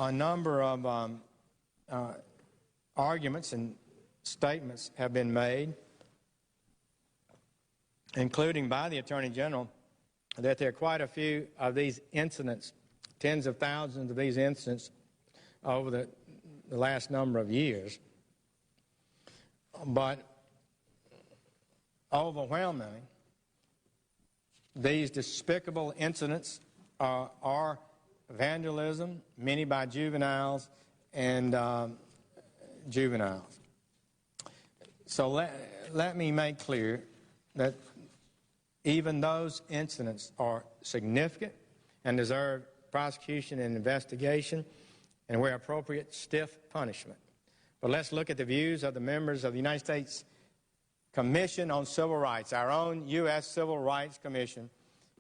A number of arguments and statements have been made, including by the Attorney General, that there are quite a few of these incidents, tens of thousands of these incidents over the last number of years. But overwhelmingly, these despicable incidents are vandalism, many by juveniles and juveniles. So let me make clear that even those incidents are significant and deserve prosecution and investigation, and where appropriate, stiff punishment. But let's look at the views of the members of the United States Commission on Civil Rights, our own U.S. Civil Rights Commission,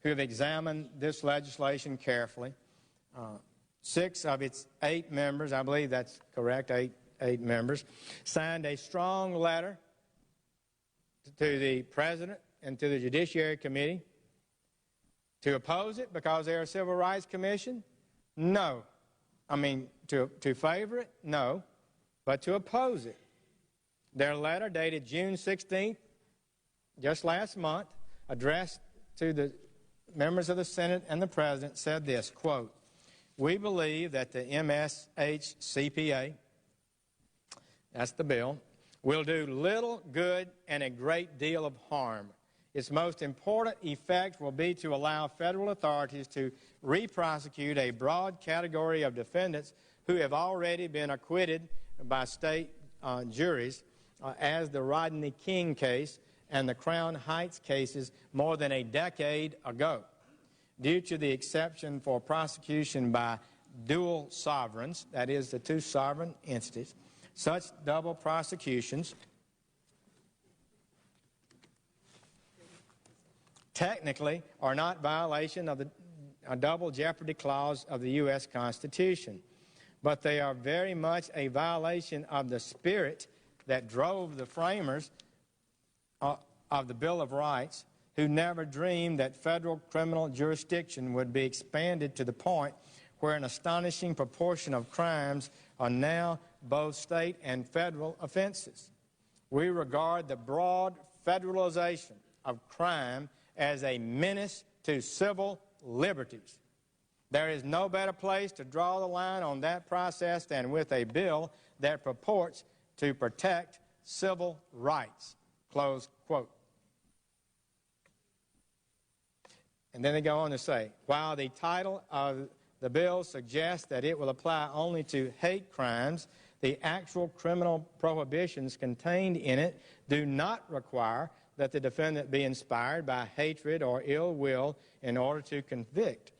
who have examined this legislation carefully. 6 of its 8 members, I believe that's correct, eight members, signed a strong letter to the President and to the Judiciary Committee to oppose it because they're a Civil Rights Commission? No. I mean, to favor it? No. But to oppose it. Their letter, dated June 16th, just last month, addressed to the members of the Senate and the President, said this, quote, "We believe that the MSHCPA, that's the bill, will do little good and a great deal of harm. Its most important effect will be to allow federal authorities to re-prosecute a broad category of defendants who have already been acquitted by state juries, as the Rodney King case and the Crown Heights cases more than a decade ago. Due to the exception for prosecution by dual sovereigns, that is, the 2 sovereign entities, such double prosecutions technically are not violation of the double jeopardy clause of the U.S. Constitution, but they are very much a violation of the spirit that drove the framers of the Bill of Rights, who never dreamed that federal criminal jurisdiction would be expanded to the point where an astonishing proportion of crimes are now both state and federal offenses. We regard the broad federalization of crime as a menace to civil liberties. There is no better place to draw the line on that process than with a bill that purports to protect civil rights." Close quote. And then they go on to say, while the title of the bill suggests that it will apply only to hate crimes, the actual criminal prohibitions contained in it do not require that the defendant be inspired by hatred or ill will in order to convict.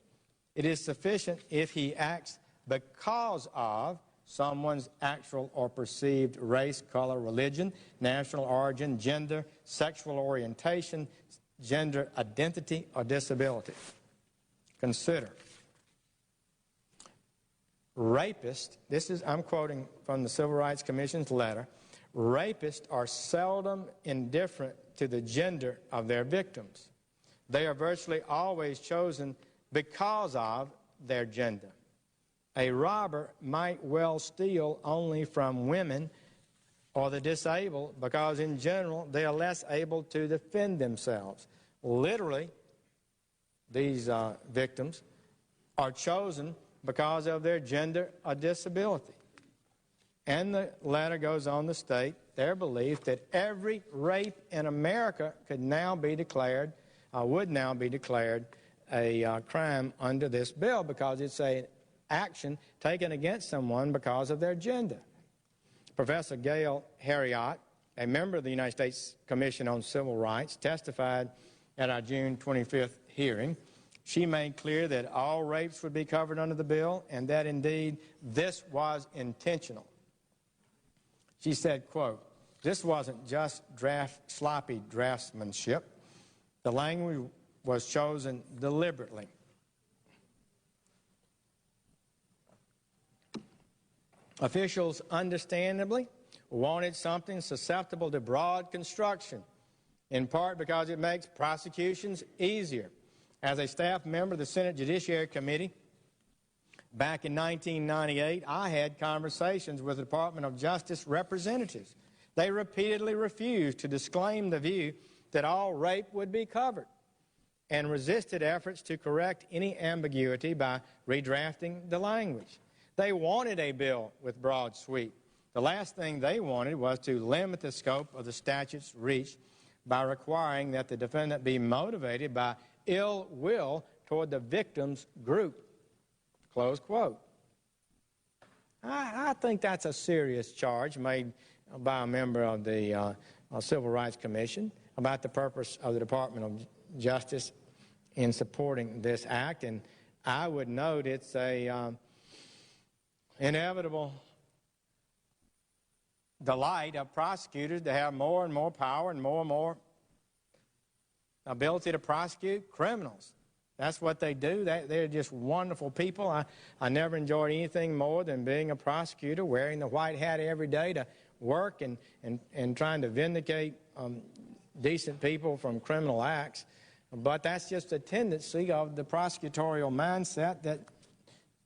It is sufficient if he acts because of someone's actual or perceived race, color, religion, national origin, gender, sexual orientation, gender identity, or disability. Consider. Rapists, I'm quoting from the Civil Rights Commission's letter, rapists are seldom indifferent to the gender of their victims. They are virtually always chosen because of their gender. A robber might well steal only from women or the disabled because, in general, they are less able to defend themselves. Literally, these victims are chosen because of their gender or disability. And the letter goes on to state their belief that every rape in America would now be declared a crime under this bill because it's an action taken against someone because of their gender. Professor Gail Heriot, a member of the United States Commission on Civil Rights, testified at our June 25th hearing. She made clear that all rapes would be covered under the bill and that, indeed, this was intentional. She said, quote, "This wasn't just sloppy draftsmanship. The language was chosen deliberately. Officials, understandably, wanted something susceptible to broad construction, in part because it makes prosecutions easier. As a staff member of the Senate Judiciary Committee, Back in 1998, I had conversations with the Department of Justice representatives. They repeatedly refused to disclaim the view that all rape would be covered and resisted efforts to correct any ambiguity by redrafting the language. They wanted a bill with broad sweep. The last thing they wanted was to limit the scope of the statute's reach by requiring that the defendant be motivated by ill will toward the victim's group. Close quote. I think that's a serious charge made by a member of the Civil Rights Commission about the purpose of the Department of Justice in supporting this act. And I would note it's a inevitable delight of prosecutors to have more and more power and more ability to prosecute criminals. That's what they do. They're just wonderful people. I never enjoyed anything more than being a prosecutor, wearing the white hat every day to work and trying to vindicate decent people from criminal acts. But that's just a tendency of the prosecutorial mindset that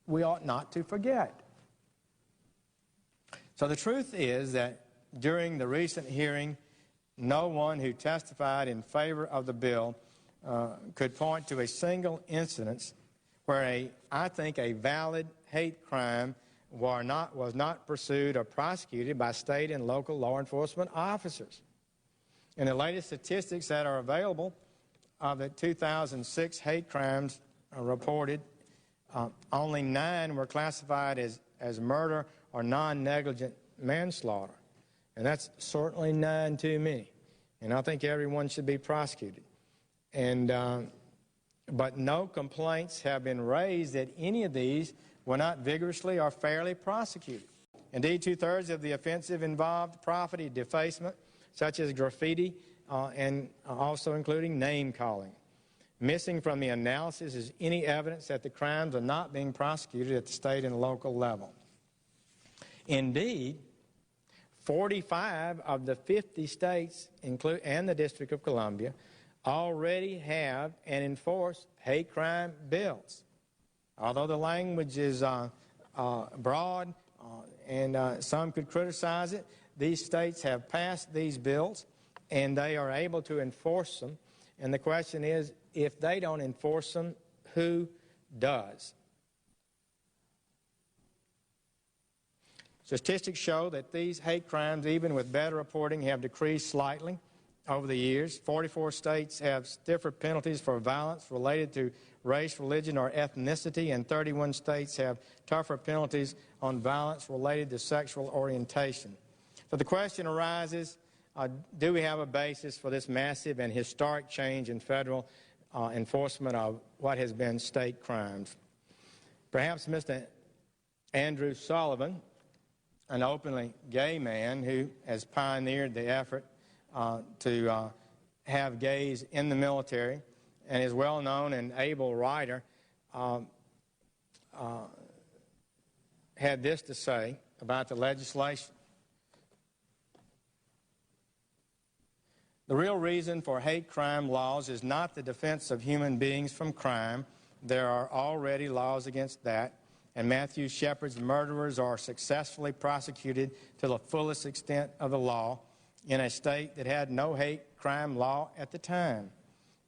we ought not to forget. So the truth is that during the recent hearing, no one who testified in favor of the bill could point to a single instance where I think a valid hate crime was not pursued or prosecuted by state and local law enforcement officers. In the latest statistics that are available of the 2006 hate crimes reported, only 9 were classified as murder or non-negligent manslaughter. And that's certainly 9 too many. And I think everyone should be prosecuted. But no complaints have been raised that any of these were not vigorously or fairly prosecuted. Indeed, 2/3 of the offensive involved property defacement, such as graffiti and also including name-calling. Missing from the analysis is any evidence that the crimes are not being prosecuted at the state and local level. Indeed, 45 of the 50 states and the District of Columbia already have and enforce hate crime bills. Although the language is broad and some could criticize it, these states have passed these bills and they are able to enforce them. And the question is, if they don't enforce them, who does? Statistics show that these hate crimes, even with better reporting, have decreased slightly over the years. 44 states have stiffer penalties for violence related to race, religion, or ethnicity, and 31 states have tougher penalties on violence related to sexual orientation. So the question arises, do we have a basis for this massive and historic change in federal enforcement of what has been state crimes? Perhaps Mr. Andrew Sullivan, an openly gay man who has pioneered the effort to have gays in the military and is well-known and able writer, had this to say about the legislation. The real reason for hate crime laws is not the defense of human beings from crime. There are already laws against that, and Matthew Shepard's murderers are successfully prosecuted to the fullest extent of the law in a state that had no hate crime law at the time.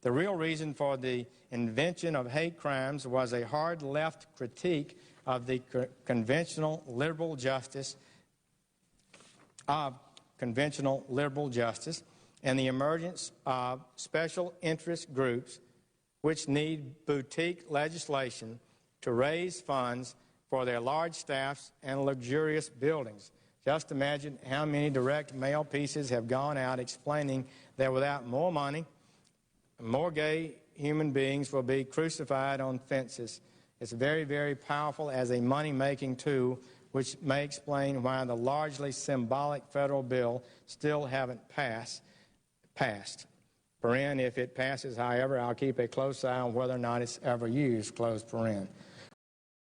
The real reason for the invention of hate crimes was a hard left critique of the conventional liberal justice and the emergence of special interest groups which need boutique legislation to raise funds for their large staffs and luxurious buildings. Just imagine how many direct mail pieces have gone out explaining that without more money, more gay human beings will be crucified on fences. It's very, very powerful as a money-making tool, which may explain why the largely symbolic federal bill still haven't passed. If it passes, however, I'll keep a close eye on whether or not it's ever used, close paren.